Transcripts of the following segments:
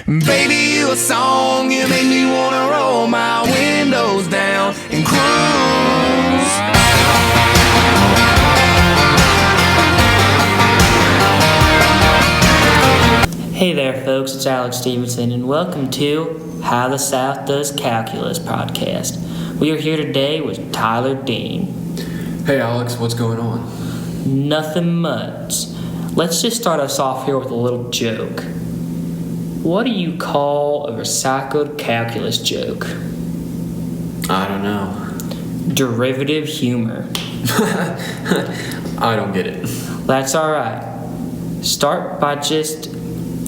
Baby, you a song, you make me wanna roll my windows down and cruise. Hey there folks, it's Alex Stevenson and welcome to How the South Does Calculus podcast. We are here today with Tyler Dean. Hey Alex, what's going on? Nothing much. Let's just start us off here with a little joke. What do you call a recycled calculus joke? I don't know. Derivative humor. I don't get it. That's alright. Start by just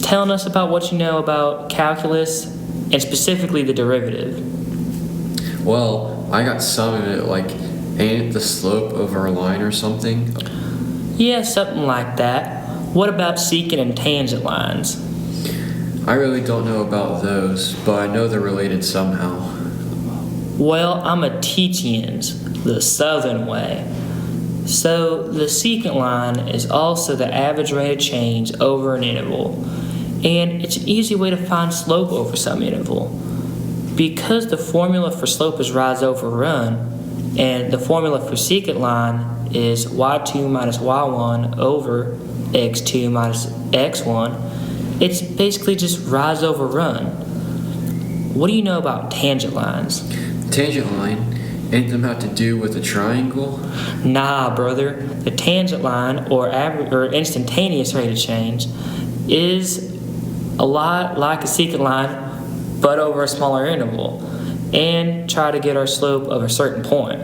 telling us about what you know about calculus and specifically the derivative. Well, I got some of it, like, ain't it the slope over a line or something? Yeah, something like that. What about secant and tangent lines? I really don't know about those, but I know they're related somehow. Well, I'm a teach-ins, the southern way. So the secant line is also the average rate of change over an interval, and it's an easy way to find slope over some interval. Because the formula for slope is rise over run, and the formula for secant line is y2 minus y1 over x2 minus x1, it's basically just rise over run. What do you know about tangent lines? Tangent line? Ain't them have to do with a triangle? Nah, brother. The tangent line, or instantaneous rate of change, is a lot like a secant line, but over a smaller interval, and try to get our slope of a certain point.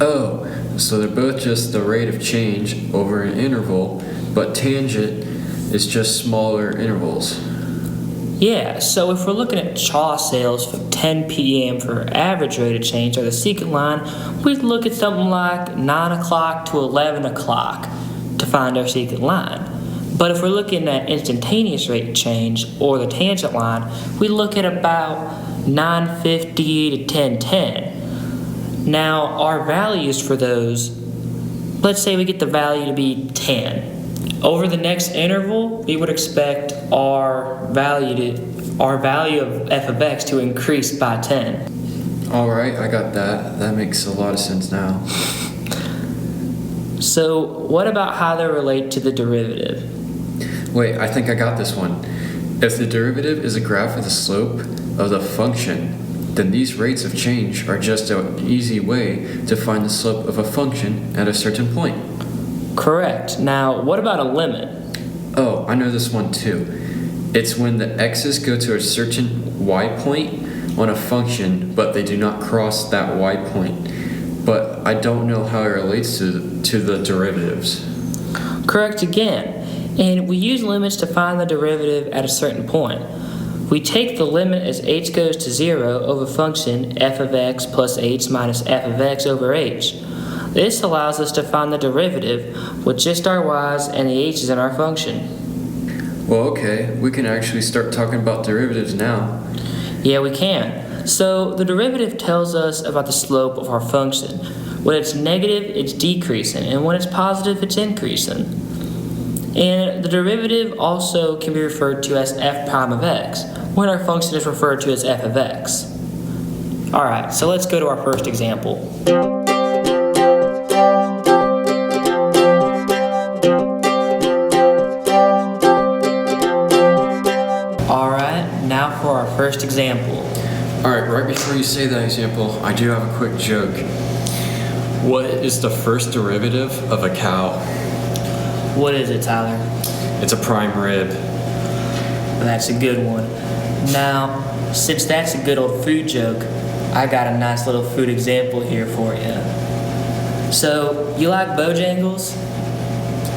Oh, so they're both just the rate of change over an interval, but tangent is just smaller intervals. Yeah, so if we're looking at chaw sales from 10 p.m. for average rate of change or the secant line, we'd look at something like 9 o'clock to 11 o'clock to find our secant line. But if we're looking at instantaneous rate of change or the tangent line, we look at about 9:50 to 10:10. Now, our values for those, let's say we get the value to be 10. Over the next interval, we would expect our value of f of x to increase by 10. Alright, I got that. That makes a lot of sense now. So, what about how they relate to the derivative? Wait, I think I got this one. If the derivative is a graph of the slope of the function, then these rates of change are just an easy way to find the slope of a function at a certain point. Correct. Now, what about a limit? Oh, I know this one too. It's when the x's go to a certain y point on a function, but they do not cross that y point. But I don't know how it relates to the derivatives. Correct again. And we use limits to find the derivative at a certain point. We take the limit as h goes to 0 of a function f of x plus h minus f of x over h. This allows us to find the derivative with just our y's and the h's in our function. Well, okay, we can actually start talking about derivatives now. Yeah, we can. So the derivative tells us about the slope of our function. When it's negative, it's decreasing, and when it's positive, it's increasing. And the derivative also can be referred to as f prime of x, when our function is referred to as f of x. Alright, so let's go to our first example. Alright, now for our first example. Alright, right before you say that example, I do have a quick joke. What is the first derivative of a cow? What is it, Tyler? It's a prime rib. That's a good one. Now, since that's a good old food joke, I got a nice little food example here for you. So, you like Bojangles?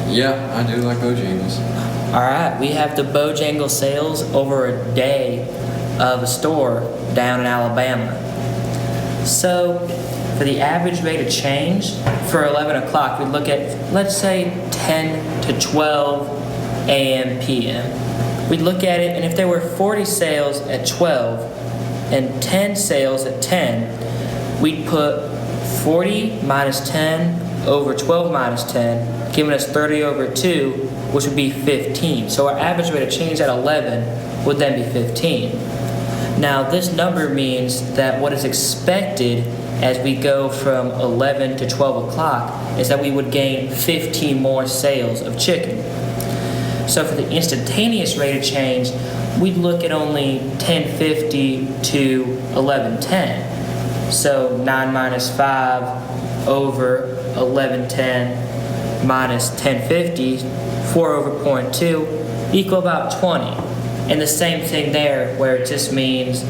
Yeah, I do like Bojangles. Alright, we have the Bojangles sales over a day of a store down in Alabama. So, for the average rate of change for 11 o'clock, we look at, let's say, 10 to 12 a.m. p.m. We'd look at it, and if there were 40 sales at 12 and 10 sales at 10, we'd put 40 minus 10 over 12 minus 10, giving us 30 over 2, which would be 15. So our average rate of change at 11 would then be 15. Now, this number means that what is expected as we go from 11 to 12 o'clock is that we would gain 15 more sales of chicken. So for the instantaneous rate of change, we'd look at only 1050 to 1110. So 9 minus 5 over 1110 minus 1050, 4 over 0.2, equal about 20. And the same thing there, where it just means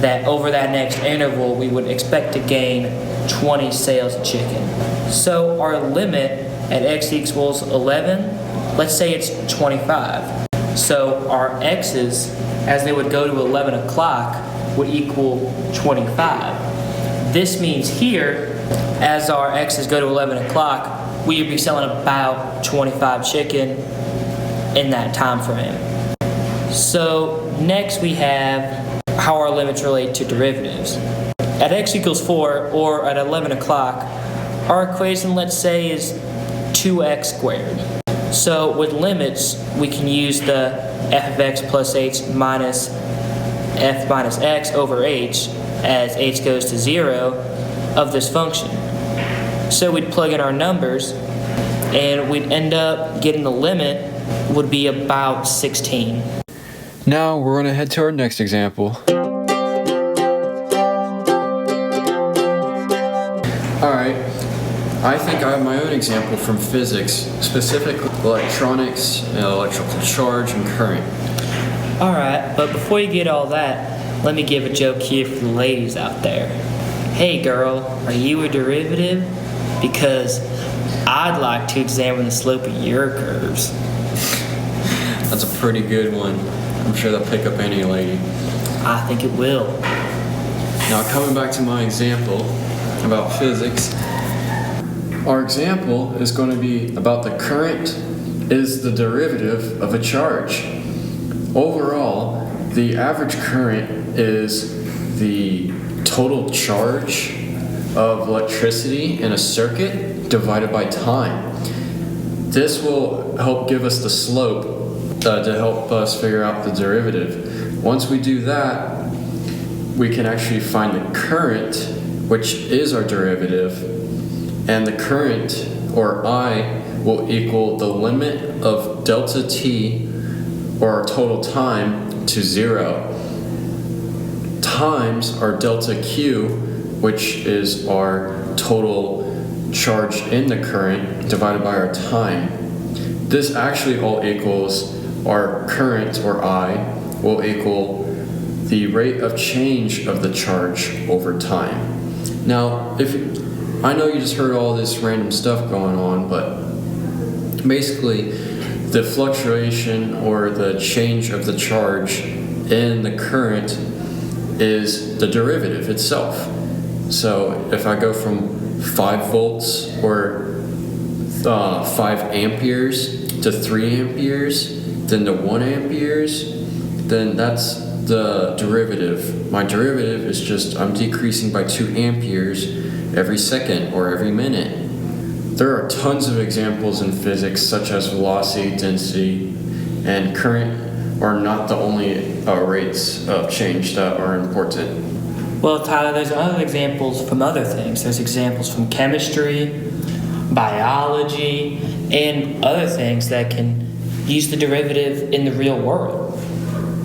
that over that next interval, we would expect to gain 20 sales of chicken. So our limit at x equals 11, let's say it's 25. So our x's, as they would go to 11 o'clock, would equal 25. This means here, as our x's go to 11 o'clock, we would be selling about 25 chicken in that time frame. So next we have how our limits relate to derivatives. At x equals 4, or at 11 o'clock, our equation, let's say, is 2x squared. So with limits, we can use the f of x plus h minus f minus x over h, as h goes to 0, of this function. So we'd plug in our numbers, and we'd end up getting the limit would be about 16. Now we're going to head to our next example. Alright, I think I have my own example from physics, specifically electronics, electrical charge, and current. Alright, but before you get all that, let me give a joke here for the ladies out there. Hey girl, are you a derivative? Because I'd like to examine the slope of your curves. That's a pretty good one. I'm sure that'll pick up any lady. I think it will. Now coming back to my example about physics, our example is going to be about the current is the derivative of a charge. Overall, the average current is the total charge of electricity in a circuit divided by time. This will help give us the slope to help us figure out the derivative. Once we do that, we can actually find the current, which is our derivative, and the current, or I, will equal the limit of delta t, or our total time, to 0, times our delta q, which is our total charge in the current, divided by our time. This actually all equals our current, or I, will equal the rate of change of the charge over time. Now, I know you just heard all this random stuff going on, but basically the fluctuation or the change of the charge in the current is the derivative itself. So if I go from 5 volts or 5 amperes to 3 amperes, then to 1 amperes, then that's the derivative. My derivative is just I'm decreasing by 2 amperes every second or every minute. There are tons of examples in physics, such as velocity, density, and current are not the only rates of change that are important. Well, Tyler, there's other examples from other things. There's examples from chemistry, biology, and other things that can use the derivative in the real world.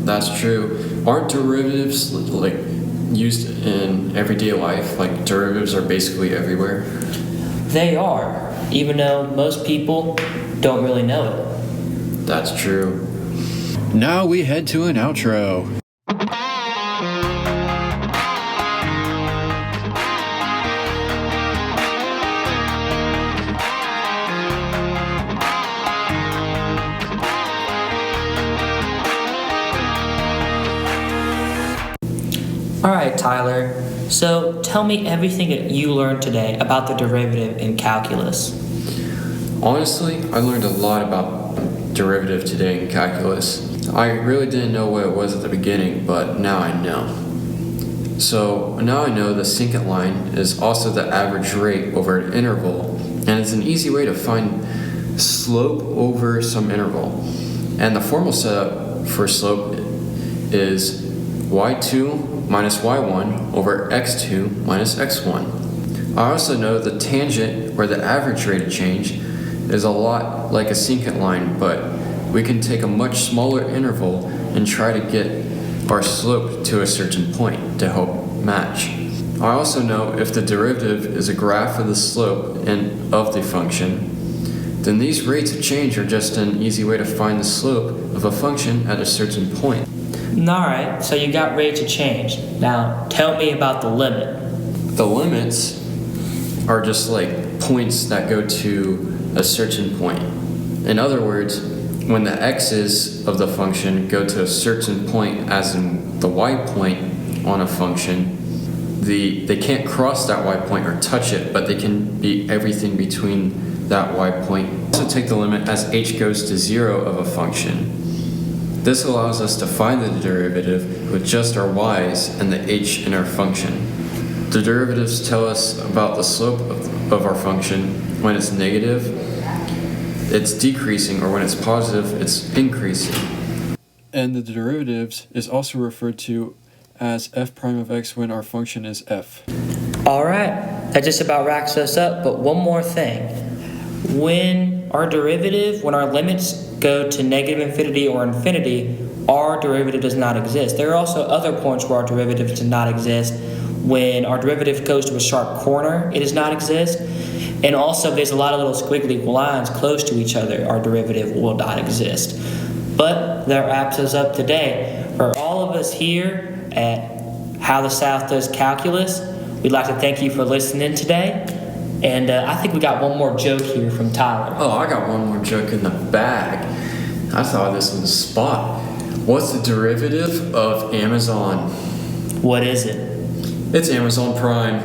That's true. Aren't derivatives like used in everyday life? Like derivatives are basically everywhere. They are, even though most people don't really know it. That's true. Now we head to an outro. Alright, Tyler, so tell me everything that you learned today about the derivative in calculus. Honestly, I learned a lot about derivative today in calculus. I really didn't know what it was at the beginning, but now I know. So now I know the secant line is also the average rate over an interval, and it's an easy way to find slope over some interval. And the formal setup for slope is y2 minus y1 over x2 minus x1. I also know the tangent, or the average rate of change, is a lot like a secant line, but we can take a much smaller interval and try to get our slope to a certain point to help match. I also know if the derivative is a graph of the slope and of the function, then these rates of change are just an easy way to find the slope of a function at a certain point. Alright, so you got rates of change. Now, tell me about the limit. The limits are just like points that go to a certain point. In other words, when the x's of the function go to a certain point, as in the y point on a function, they can't cross that y point or touch it, but they can be everything between that y point. Also take the limit as h goes to 0 of a function. This allows us to find the derivative with just our y's and the h in our function. The derivatives tell us about the slope of our function. When it's negative, it's decreasing, or when it's positive, it's increasing. And the derivatives is also referred to as f prime of x when our function is f. Alright, that just about wraps us up, but one more thing. When our limits go to negative infinity or infinity, our derivative does not exist. There are also other points where our derivative does not exist. When our derivative goes to a sharp corner, it does not exist. And also, there's a lot of little squiggly lines close to each other. Our derivative will not exist. But that wraps us up today. For all of us here at How the South Does Calculus, we'd like to thank you for listening today. And I think we got one more joke here from Tyler. Oh, I got one more joke in the bag. I thought this was a spot. What's the derivative of Amazon? What is it? It's Amazon Prime.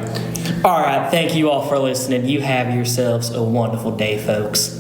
All right, thank you all for listening. You have yourselves a wonderful day, folks.